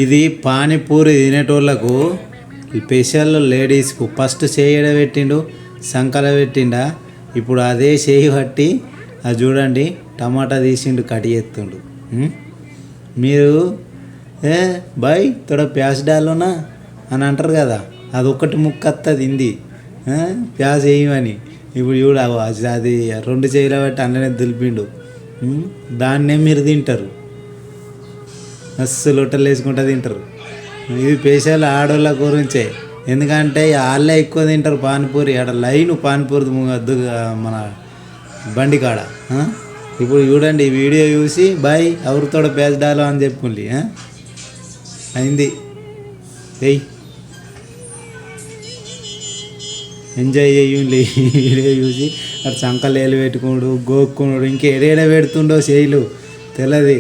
ఇది panipuri తినేటోళ్ళకు special లేడీస్కు first చేయడ పెట్టిండు, సంకల పెట్టిండా. ఇప్పుడు అదే చేయి పట్టి అది చూడండి టమాటా తీసిండు కట్ చేస్తుండు. మీరు ఏ బాయ్ తోడ ప్యాస్ డాలోనా అని అంటారు కదా, అది ఒక్కటి ముక్క వస్తుంది హిందీ ప్యాస్ వేయమని. ఇప్పుడు చూడ అది 2 చేయిల బట్టి అన్ననే దులిపిండు. దాన్నే మీరు తింటారు, అస్సలు లొట్టలు వేసుకుంటూ తింటారు. ఇది స్పెషల్ ఆడోళ్ళ గురించే, ఎందుకంటే వాళ్ళే ఎక్కువ తింటారు పానీపూరి. ఆడ లైన్ పానీపూరి మన బండి కాడ. ఇప్పుడు చూడండి ఈ వీడియో చూసి బాయ్ ఎవరితోడ ప్యాస్ డాలో అని చెప్పుకోండి. అయింది ఎయ్ ఎంజాయ్ చేయండి. వీడియో చూసి అటు సంకలు వేలు పెట్టుకున్నాడు, గోక్కున్నాడు, ఇంకేడేడ పెడుతుండో చేయలు తెలియదు.